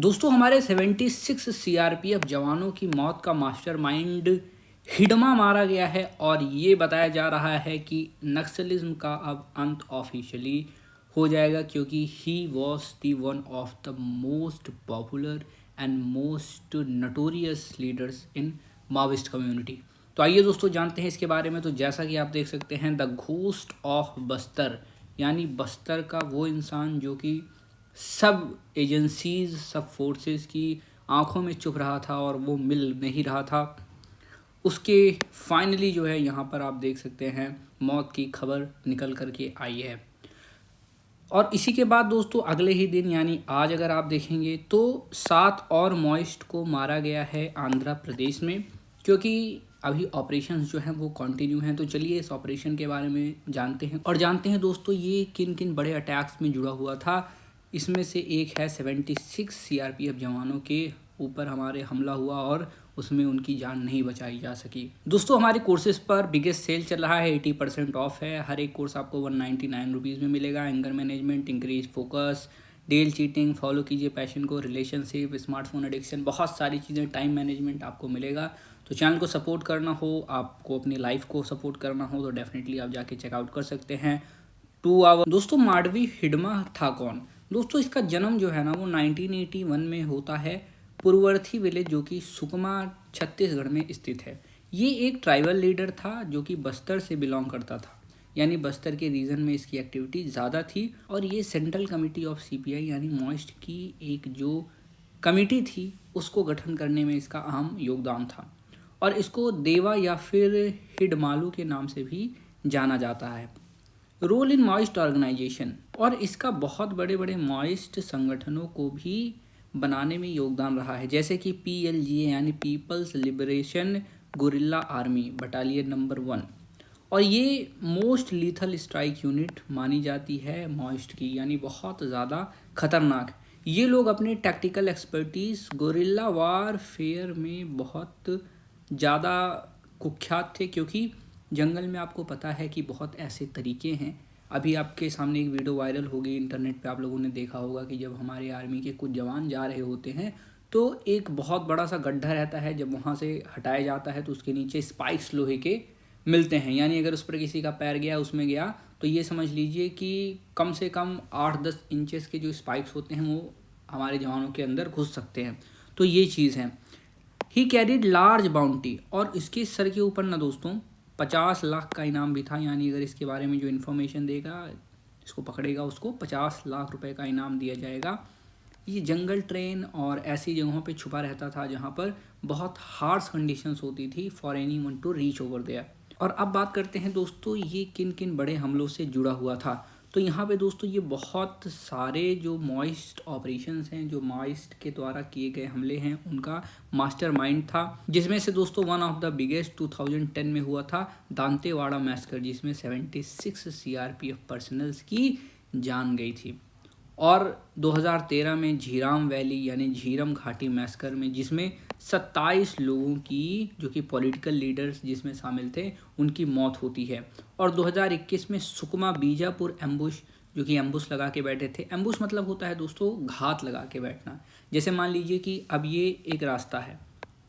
दोस्तों हमारे 76 सीआरपीएफ जवानों की मौत का मास्टरमाइंड हिडमा मारा गया है और ये बताया जा रहा है कि नक्सलिज्म का अब अंत ऑफिशियली हो जाएगा क्योंकि he was the one of the most popular and most notorious leaders in Maoist community. तो आइए दोस्तों जानते हैं इसके बारे में। तो जैसा कि आप देख सकते हैं, द घोस्ट ऑफ बस्तर यानी बस्तर का वो इंसान जो कि सब एजेंसीज सब फोर्सेस की आंखों में चुभ रहा था और वो मिल नहीं रहा था, उसके फाइनली जो है यहाँ पर आप देख सकते हैं मौत की खबर निकल करके आई है। और इसी के बाद दोस्तों अगले ही दिन यानी आज अगर आप देखेंगे तो 7 और मॉइस्ट को मारा गया है आंध्र प्रदेश में, क्योंकि अभी ऑपरेशंस जो हैं वो कंटिन्यू हैं। तो चलिए इस ऑपरेशन के बारे में जानते हैं और जानते हैं दोस्तों ये किन किन बड़े अटैक्स में जुड़ा हुआ था। इसमें से एक है 76 सीआरपीएफ जवानों के ऊपर हमारे हमला हुआ और उसमें उनकी जान नहीं बचाई जा सकी। दोस्तों हमारे कोर्सेज पर बिगेस्ट सेल चल रहा है, 80% ऑफ है। हर एक कोर्स आपको 199 रुपीज़ में मिलेगा। Anger management, increase focus, deal cheating, follow कीजिए पैशन को, रिलेशनशिप, स्मार्टफोन एडिक्शन, बहुत सारी चीज़ें, टाइम मैनेजमेंट आपको मिलेगा। तो चैनल को सपोर्ट करना हो, आपको अपनी लाइफ को सपोर्ट करना हो तो डेफिनेटली आप जाके चेकआउट कर सकते हैं। 2 आवर। दोस्तों माडवी हिडमा था कौन? दोस्तों इसका जन्म जो है ना वो 1981 में होता है पूर्वर्थी विलेज जो कि सुकमा छत्तीसगढ़ में स्थित है। ये एक ट्राइबल लीडर था जो कि बस्तर से बिलोंग करता था, यानी बस्तर के रीजन में इसकी एक्टिविटी ज़्यादा थी। और ये सेंट्रल कमेटी ऑफ सीपीआई यानी मॉइस्ट की एक जो कमेटी थी उसको गठन करने में इसका अहम योगदान था। और इसको देवा या फिर हिडमालू के नाम से भी जाना जाता है। रोल इन मॉइस्ट ऑर्गेनाइजेशन, और इसका बहुत बड़े बड़े मॉइस्ट संगठनों को भी बनाने में योगदान रहा है, जैसे कि पीएलजीए यानी people's liberation guerrilla army battalion number 1। और ये मोस्ट लीथल स्ट्राइक यूनिट मानी जाती है मॉइस्ट की, यानी बहुत ज़्यादा खतरनाक। ये लोग अपने टैक्टिकल एक्सपर्टीज़ गोरिल्ला वारफेयर में बहुत ज़्यादा कुख्यात थे, क्योंकि जंगल में आपको पता है कि बहुत ऐसे तरीके हैं। अभी आपके सामने एक वीडियो वायरल होगी इंटरनेट पे, आप लोगों ने देखा होगा कि जब हमारे आर्मी के कुछ जवान जा रहे होते हैं तो एक बहुत बड़ा सा गड्ढा रहता है, जब वहाँ से हटाया जाता है तो उसके नीचे स्पाइक्स लोहे के मिलते हैं, यानी अगर उस पर किसी का पैर गया उसमें गया तो ये समझ लीजिए कि कम से कम 8-10 इंचेस के जो स्पाइक्स होते हैं वो हमारे जवानों के अंदर घुस सकते हैं। तो ये चीज़ है। ही कैरिड लार्ज बाउंटी, और इसके सर के ऊपर ना दोस्तों 50 लाख का इनाम भी था, यानी अगर इसके बारे में जो इन्फॉर्मेशन देगा, इसको पकड़ेगा, उसको 50 लाख रुपए का इनाम दिया जाएगा। ये जंगल ट्रेन और ऐसी जगहों पे छुपा रहता था जहाँ पर बहुत हार्श कंडीशंस होती थी for any one to reach over there. और अब बात करते हैं दोस्तों ये किन किन बड़े हमलों से जुड़ा हुआ था। तो यहाँ पे दोस्तों ये बहुत सारे जो मॉइस्ट ऑपरेशंस हैं, जो मॉइस्ट के द्वारा किए गए हमले हैं, उनका मास्टरमाइंड था। जिसमें से दोस्तों वन ऑफ द बिगेस्ट 2010 में हुआ था दांतेवाड़ा मैसकर, जिसमें 76 सीआरपीएफ पर्सनल्स की जान गई थी। और 2013 में झीराम वैली यानी झीरम घाटी मैसकर में, जिसमें 27 लोगों की जो कि पॉलिटिकल लीडर्स जिसमें शामिल थे उनकी मौत होती है। और 2021 में सुकमा बीजापुर एम्बुश, जो कि एम्बुश लगा के बैठे थे। एम्बुश मतलब होता है दोस्तों घात लगा के बैठना। जैसे मान लीजिए कि अब ये एक रास्ता है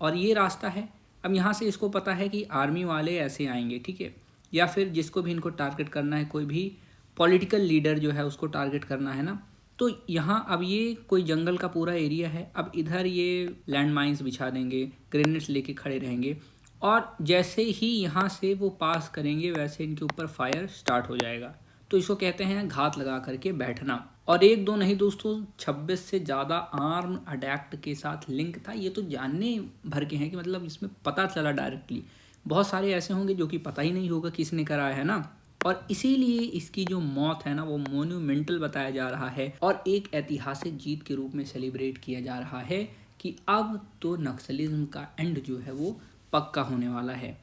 और ये रास्ता है, अब यहाँ से इसको पता है कि आर्मी वाले ऐसे आएंगे, ठीक है, या फिर जिसको भी इनको टारगेट करना है, कोई भी पॉलिटिकल लीडर जो है उसको टारगेट करना है ना। तो यहाँ अब ये कोई जंगल का पूरा एरिया है, अब इधर ये लैंड माइन्स बिछा देंगे, ग्रेनेड्स लेके खड़े रहेंगे, और जैसे ही यहाँ से वो पास करेंगे वैसे इनके ऊपर फायर स्टार्ट हो जाएगा। तो इसको कहते हैं घात लगा करके बैठना। और एक दो नहीं दोस्तों, 26 से ज़्यादा आर्म अटैक के साथ लिंक था। ये तो जानने भर के हैं कि मतलब इसमें पता चला डायरेक्टली। बहुत सारे ऐसे होंगे जो कि पता ही नहीं होगा किसने कराया है ना। और इसीलिए इसकी जो मौत है ना वो मोन्यूमेंटल बताया जा रहा है और एक ऐतिहासिक जीत के रूप में सेलिब्रेट किया जा रहा है कि अब तो नक्सलिज्म का एंड जो है वो पक्का होने वाला है।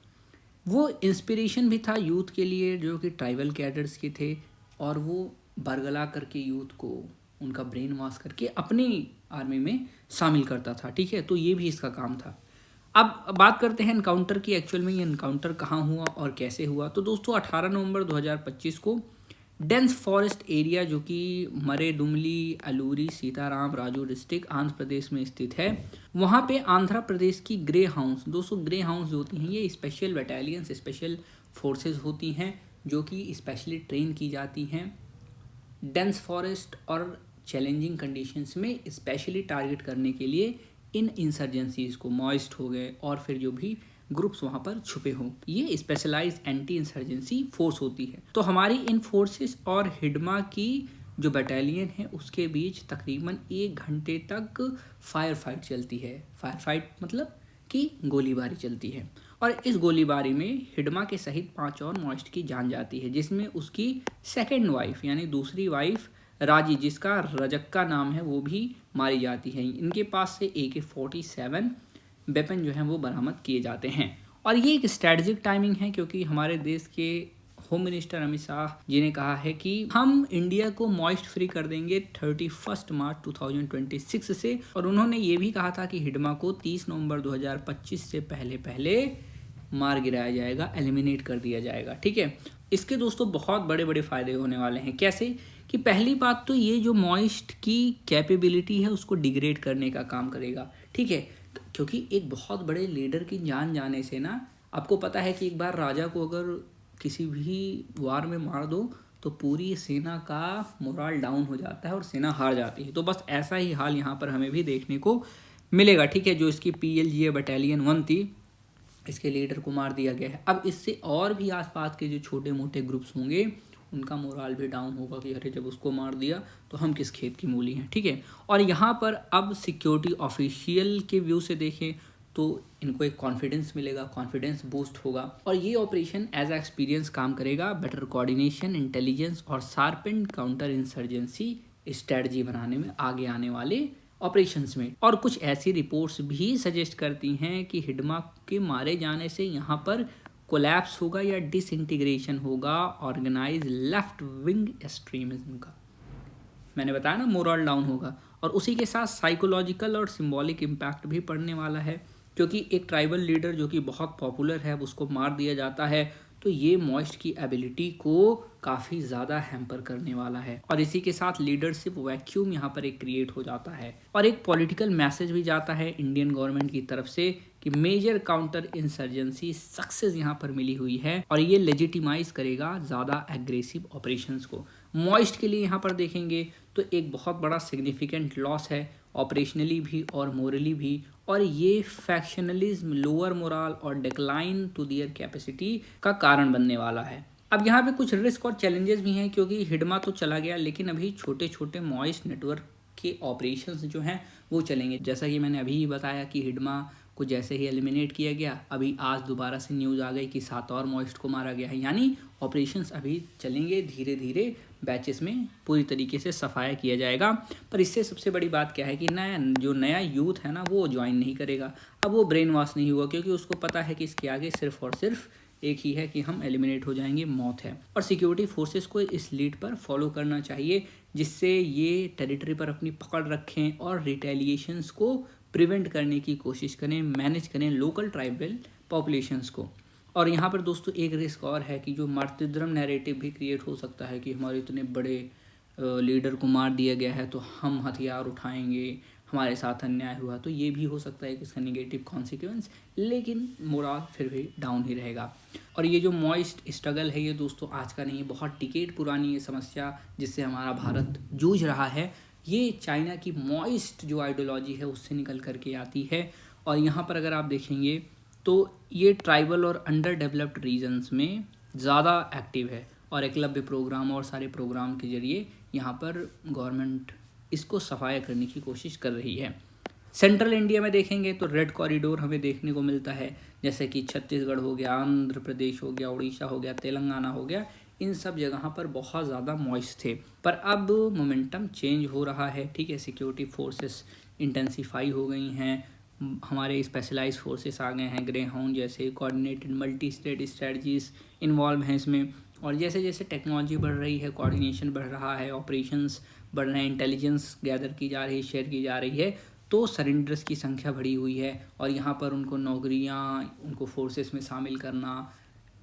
वो इंस्पिरेशन भी था यूथ के लिए जो कि ट्राइबल कैडर्स के थे, और वो बरगला करके यूथ को उनका ब्रेन वॉश करके अपनी आर्मी में शामिल करता था, ठीक है। तो ये भी इसका काम था। अब बात करते हैं इनकाउंटर की। एक्चुअल में ये इनकाउंटर कहाँ हुआ और कैसे हुआ। तो दोस्तों 18 नवंबर 2025 को डेंस फॉरेस्ट एरिया जो कि मरेडुमली, अलूरी, सीताराम राजू डिस्ट्रिक्ट आंध्र प्रदेश में स्थित है, वहाँ पे आंध्र प्रदेश की ग्रे हाउंस, 200 ग्रे हाउंस जो होती हैं ये स्पेशल बटालियंस, स्पेशल फोर्सेस होती हैं जो कि स्पेशली ट्रेन की जाती हैं डेंस फॉरेस्ट और चैलेंजिंग कंडीशंस में स्पेशली टारगेट करने के लिए इन इंसर्जेंसीज को, मॉइस्ट हो गए और फिर जो भी ग्रुप्स वहाँ पर छुपे हों, ये स्पेशलाइज्ड एंटी इंसर्जेंसी फोर्स होती है। तो हमारी इन फोर्सेस और हिडमा की जो बटालियन है उसके बीच तकरीबन 1 घंटे तक फायर फाइट चलती है। फायर फाइट मतलब कि गोलीबारी चलती है और इस गोलीबारी में हिडमा के सहित 5 और मॉइस्ट की जान जाती है, जिसमें उसकी सेकेंड वाइफ यानी दूसरी वाइफ राजी, जिसका रजक्का नाम है, वो भी मारी जाती है। इनके पास से AK-47 वेपन जो हैं वो बरामद किए जाते हैं और ये एक स्ट्रेटजिक टाइमिंग है क्योंकि हमारे देश के होम मिनिस्टर अमित शाह जी ने कहा है कि हम इंडिया को मॉइस्ट फ्री कर देंगे 31 मार्च 2026 से, और उन्होंने ये भी कहा था कि हिडमा को 30 नवंबर 2025 से पहले मार गिराया जाएगा, एलिमिनेट कर दिया जाएगा। ठीक है, इसके दोस्तों बहुत बड़े बड़े फायदे होने वाले हैं। कैसे कि पहली बात तो ये जो मॉइस्ट की कैपेबिलिटी है उसको डिग्रेड करने का काम करेगा। ठीक है, क्योंकि एक बहुत बड़े लीडर की जान जाने से ना, आपको पता है कि एक बार राजा को अगर किसी भी वार में मार दो तो पूरी सेना का मोरल डाउन हो जाता है और सेना हार जाती है। तो बस ऐसा ही हाल यहाँ पर हमें भी देखने को मिलेगा। ठीक है, जो इसकी PLGA बटालियन 1 थी, इसके लीडर को मार दिया गया है। अब इससे और भी आसपास के जो छोटे मोटे ग्रुप्स होंगे उनका मोरल भी डाउन होगा कि अरे जब उसको मार दिया तो हम किस खेत की मूली हैं। ठीक है, और यहाँ पर अब सिक्योरिटी ऑफिशियल के व्यू से देखें तो इनको एक कॉन्फिडेंस मिलेगा, कॉन्फिडेंस बूस्ट होगा और ये ऑपरेशन एज ए एक्सपीरियंस काम करेगा बेटर कोऑर्डिनेशन, इंटेलिजेंस और शार्पेंड काउंटर इंसर्जेंसी स्ट्रेटजी बनाने में आगे आने वाले ऑपरेशंस में। और कुछ ऐसी रिपोर्ट्स भी सजेस्ट करती हैं कि हिडमा के मारे जाने से यहाँ पर कोलैप्स होगा या डिसइंटीग्रेशन होगा ऑर्गेनाइज लेफ्ट विंग एक्सट्रीमिज्म का। मैंने बताया ना, मोरल डाउन होगा और उसी के साथ साइकोलॉजिकल और सिंबॉलिक इम्पैक्ट भी पड़ने वाला है क्योंकि एक ट्राइबल लीडर जो कि बहुत पॉपुलर है उसको मार दिया जाता है, तो ये मॉइस्ट की एबिलिटी को काफ़ी ज़्यादा हैम्पर करने वाला है और इसी के साथ लीडरशिप वैक्यूम यहाँ पर एक क्रिएट हो जाता है और एक पॉलिटिकल मैसेज भी जाता है इंडियन गवर्नमेंट की तरफ से कि मेजर काउंटर इंसर्जेंसी सक्सेस यहाँ पर मिली हुई है और ये लेजिटिमाइज करेगा ज़्यादा एग्रेसिव ऑपरेशंस को। मॉइस्ट के लिए यहाँ पर देखेंगे तो एक बहुत बड़ा सिग्निफिकेंट लॉस है ऑपरेशनली भी और मोरली भी, और ये फैक्शनलिज्म, लोअर मोरल और डिक्लाइन टू दियर कैपेसिटी का कारण बनने वाला है। अब यहाँ पे कुछ रिस्क और चैलेंजेस भी हैं क्योंकि हिडमा तो चला गया लेकिन अभी छोटे छोटे मॉइस्ट नेटवर्क के ऑपरेशंस जो हैं वो चलेंगे। जैसा कि मैंने अभी बताया कि हिडमा को जैसे ही एलिमिनेट किया गया, अभी आज दोबारा से न्यूज़ आ गई कि 7 और मॉइस्ट को मारा गया है, यानी ऑपरेशंस अभी चलेंगे, धीरे धीरे बैचेस में पूरी तरीके से सफाया किया जाएगा। पर इससे सबसे बड़ी बात क्या है कि नया यूथ है ना वो ज्वाइन नहीं करेगा। अब वो ब्रेन वॉश नहीं हुआ क्योंकि उसको पता है कि इसके आगे सिर्फ और सिर्फ एक ही है कि हम एलिमिनेट हो जाएंगे, मौत है। और सिक्योरिटी फोर्सेस को इस लीड पर फॉलो करना चाहिए जिससे ये टेरिटरी पर अपनी पकड़ रखें और रिटेलिएशंस को प्रिवेंट करने की कोशिश करें, मैनेज करें लोकल ट्राइबल पॉपुलेशंस को। और यहाँ पर दोस्तों एक रिस्क और है कि जो मार्टिरडम नैरेटिव भी क्रिएट हो सकता है कि हमारे इतने बड़े लीडर को मार दिया गया है तो हम हथियार उठाएंगे, हमारे साथ अन्याय हुआ, तो ये भी हो सकता है कि इसका नेगेटिव कॉन्सिक्वेंस, लेकिन मोरल फिर भी डाउन ही रहेगा। और ये जो मॉइस्ट स्ट्रगल है ये दोस्तों आज का नहीं, बहुत डिकेड पुरानी ये समस्या जिससे हमारा भारत जूझ रहा है, ये चाइना की मॉइस्ट जो आइडियोलॉजी है उससे निकल करके आती है। और यहाँ पर अगर आप देखेंगे तो ये ट्राइबल और अंडर डेवलप्ड रीजन्स में ज़्यादा एक्टिव है और एकलव्य प्रोग्राम और सारे प्रोग्राम के जरिए यहाँ पर गवर्नमेंट इसको सफाया करने की कोशिश कर रही है। सेंट्रल इंडिया में देखेंगे तो रेड कॉरिडोर हमें देखने को मिलता है, जैसे कि छत्तीसगढ़ हो गया, आंध्र प्रदेश हो गया, उड़ीसा हो गया, तेलंगाना हो गया, इन सब जगह पर बहुत ज़्यादा मॉइस्ट थे। पर अब मोमेंटम चेंज हो रहा है। ठीक है, सिक्योरिटी फोर्सेस इंटेंसीफाई हो गई हैं, हमारे स्पेशलाइज फोर्सेस आ गए हैं, ग्रे हाउंड जैसे coordinated multi state strategies involve हैं इसमें। और जैसे जैसे टेक्नोलॉजी बढ़ रही है, कोऑर्डिनेशन बढ़ रहा है, ऑपरेशंस बढ़ रहे हैं, इंटेलिजेंस गैदर की जा रही है, शेयर की जा रही है, तो सरेंडर्स की संख्या बढ़ी हुई है और यहाँ पर उनको नौकरियाँ, उनको फोर्सेस में शामिल करना,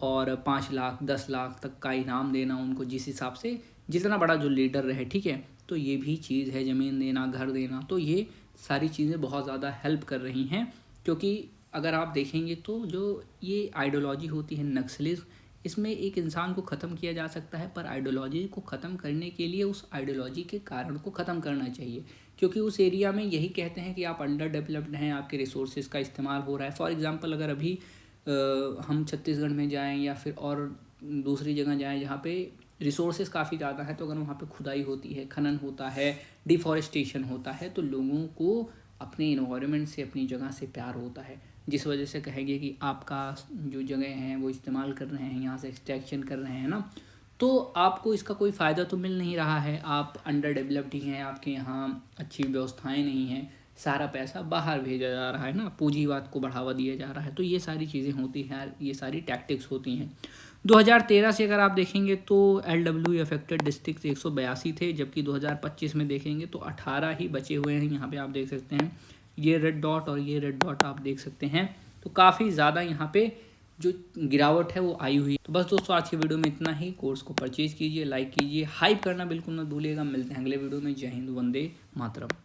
और 5 लाख 10 लाख तक का इनाम देना उनको, जिस हिसाब से जितना बड़ा जो लीडर रहे, ठीक है। तो ये भी चीज़ है, ज़मीन देना, घर देना, तो ये सारी चीज़ें बहुत ज़्यादा हेल्प कर रही हैं। क्योंकि अगर आप देखेंगे तो जो ये आइडियोलॉजी होती है नक्सलिज्म, इसमें एक इंसान को ख़त्म किया जा सकता है, पर आइडियोलॉजी को ख़त्म करने के लिए उस आइडियोलॉजी के कारण को ख़त्म करना चाहिए। क्योंकि उस एरिया में यही कहते हैं कि आप अंडर डेवलप्ड हैं, आपके रिसोर्सेज का इस्तेमाल हो रहा है। फॉर एग्ज़ाम्पल अगर अभी हम छत्तीसगढ़ में जाएं या फिर और दूसरी जगह जाएं जहाँ पे रिसोर्सेज काफ़ी ज़्यादा है, तो अगर वहाँ पे खुदाई होती है, खनन होता है, डिफॉरेस्टेशन होता है, तो लोगों को अपने इन्वायरमेंट से, अपनी जगह से प्यार होता है, जिस वजह से कहेंगे कि आपका जो जगह है वो इस्तेमाल कर रहे हैं, यहाँ से एक्सट्रैक्शन कर रहे हैं ना, तो आपको इसका कोई फ़ायदा तो मिल नहीं रहा है। आप अंडर डेवलप्ड ही हैं, आपके यहाँ अच्छी व्यवस्थाएं नहीं हैं, सारा पैसा बाहर भेजा जा रहा है ना, पूंजीवाद को बढ़ावा दिया जा रहा है। तो ये सारी चीज़ें होती हैं, ये सारी टैक्टिक्स होती हैं। 2013 से अगर आप देखेंगे तो LW अफेक्टेड डिस्ट्रिक्ट 182 थे, जबकि 2025 में देखेंगे तो 18 ही बचे हुए हैं। यहाँ पे आप देख सकते हैं ये रेड डॉट और ये रेड डॉट आप देख सकते हैं। तो काफ़ी ज़्यादा यहाँ पे जो गिरावट है वो आई हुई है। तो बस दोस्तों आज की वीडियो में इतना ही। कोर्स को परचेज़ कीजिए, लाइक कीजिए, हाइप करना बिल्कुल मत भूलिएगा। मिलते हैं अगले वीडियो में। जय हिंद, वंदे मातरम।